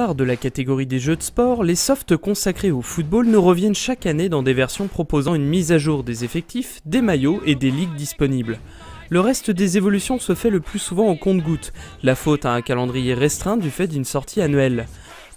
De la catégorie des jeux de sport, les softs consacrés au football nous reviennent chaque année dans des versions proposant une mise à jour des effectifs, des maillots et des ligues disponibles. Le reste des évolutions se fait le plus souvent au compte-gouttes, la faute à un calendrier restreint du fait d'une sortie annuelle.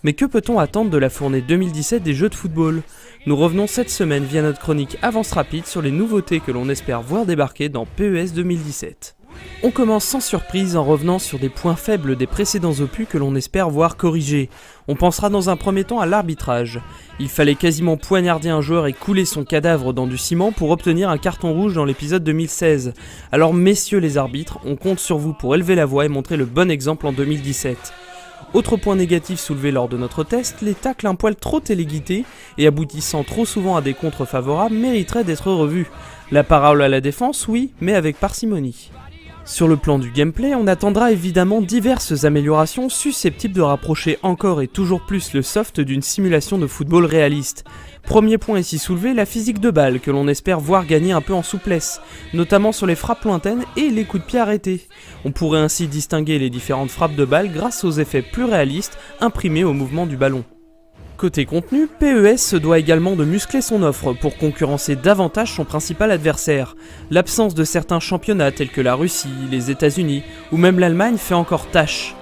Mais que peut-on attendre de la fournée 2017 des jeux de football ? Nous revenons cette semaine via notre chronique Avance Rapide sur les nouveautés que l'on espère voir débarquer dans PES 2017. On commence sans surprise en revenant sur des points faibles des précédents opus que l'on espère voir corrigés. On pensera dans un premier temps à l'arbitrage. Il fallait quasiment poignarder un joueur et couler son cadavre dans du ciment pour obtenir un carton rouge dans l'épisode 2016. Alors messieurs les arbitres, on compte sur vous pour élever la voix et montrer le bon exemple en 2017. Autre point négatif soulevé lors de notre test, les tacles un poil trop téléguidés et aboutissant trop souvent à des contres favorables mériteraient d'être revus. La parole à la défense, oui, mais avec parcimonie. Sur le plan du gameplay, on attendra évidemment diverses améliorations susceptibles de rapprocher encore et toujours plus le soft d'une simulation de football réaliste. Premier point ici soulevé, la physique de balle que l'on espère voir gagner un peu en souplesse, notamment sur les frappes lointaines et les coups de pied arrêtés. On pourrait ainsi distinguer les différentes frappes de balle grâce aux effets plus réalistes imprimés au mouvement du ballon. Côté contenu, PES se doit également de muscler son offre pour concurrencer davantage son principal adversaire. L'absence de certains championnats tels que la Russie, les États-Unis ou même l'Allemagne fait encore tâche.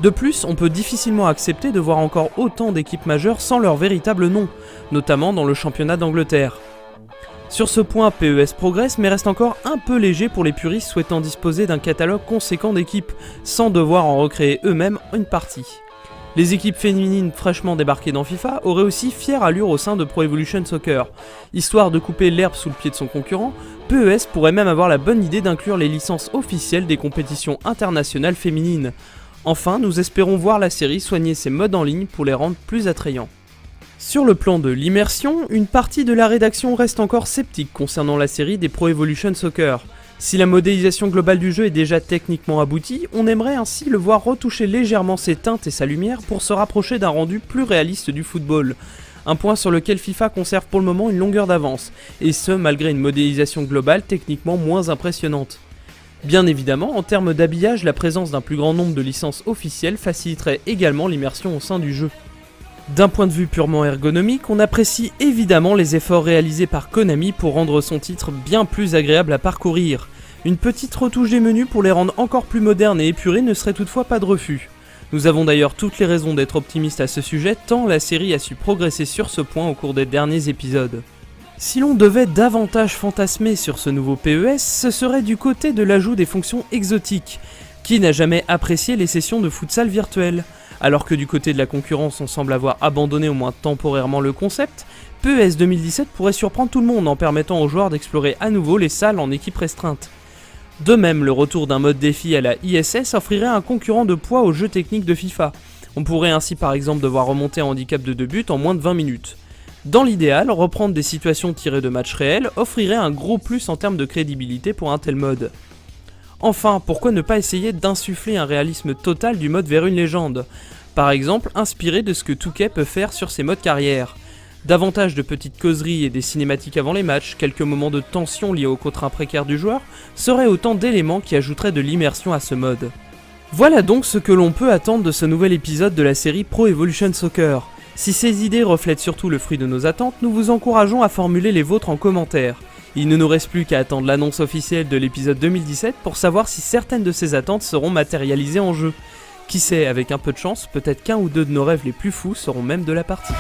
De plus, on peut difficilement accepter de voir encore autant d'équipes majeures sans leur véritable nom, notamment dans le championnat d'Angleterre. Sur ce point, PES progresse mais reste encore un peu léger pour les puristes souhaitant disposer d'un catalogue conséquent d'équipes, sans devoir en recréer eux-mêmes une partie. Les équipes féminines fraîchement débarquées dans FIFA auraient aussi fière allure au sein de Pro Evolution Soccer. Histoire de couper l'herbe sous le pied de son concurrent, PES pourrait même avoir la bonne idée d'inclure les licences officielles des compétitions internationales féminines. Enfin, nous espérons voir la série soigner ses modes en ligne pour les rendre plus attrayants. Sur le plan de l'immersion, une partie de la rédaction reste encore sceptique concernant la série des Pro Evolution Soccer. Si la modélisation globale du jeu est déjà techniquement aboutie, on aimerait ainsi le voir retoucher légèrement ses teintes et sa lumière pour se rapprocher d'un rendu plus réaliste du football. Un point sur lequel FIFA conserve pour le moment une longueur d'avance, et ce malgré une modélisation globale techniquement moins impressionnante. Bien évidemment, en termes d'habillage, la présence d'un plus grand nombre de licences officielles faciliterait également l'immersion au sein du jeu. D'un point de vue purement ergonomique, on apprécie évidemment les efforts réalisés par Konami pour rendre son titre bien plus agréable à parcourir. Une petite retouche des menus pour les rendre encore plus modernes et épurés ne serait toutefois pas de refus. Nous avons d'ailleurs toutes les raisons d'être optimistes à ce sujet tant la série a su progresser sur ce point au cours des derniers épisodes. Si l'on devait davantage fantasmer sur ce nouveau PES, ce serait du côté de l'ajout des fonctions exotiques. Qui n'a jamais apprécié les sessions de futsal virtuelles ? Alors que du côté de la concurrence on semble avoir abandonné au moins temporairement le concept, PES 2017 pourrait surprendre tout le monde en permettant aux joueurs d'explorer à nouveau les salles en équipe restreinte. De même, le retour d'un mode défi à la ISS offrirait un concurrent de poids aux jeux techniques de FIFA. On pourrait ainsi par exemple devoir remonter un handicap de 2 buts en moins de 20 minutes. Dans l'idéal, reprendre des situations tirées de matchs réels offrirait un gros plus en termes de crédibilité pour un tel mode. Enfin, pourquoi ne pas essayer d'insuffler un réalisme total du mode vers une légende ? Par exemple, inspiré de ce que 2K peut faire sur ses modes carrière. Davantage de petites causeries et des cinématiques avant les matchs, quelques moments de tension liés au contrat précaire du joueur, seraient autant d'éléments qui ajouteraient de l'immersion à ce mode. Voilà donc ce que l'on peut attendre de ce nouvel épisode de la série Pro Evolution Soccer. Si ces idées reflètent surtout le fruit de nos attentes, nous vous encourageons à formuler les vôtres en commentaire. Il ne nous reste plus qu'à attendre l'annonce officielle de l'épisode 2017 pour savoir si certaines de ces attentes seront matérialisées en jeu. Qui sait, avec un peu de chance, peut-être qu'un ou deux de nos rêves les plus fous seront même de la partie.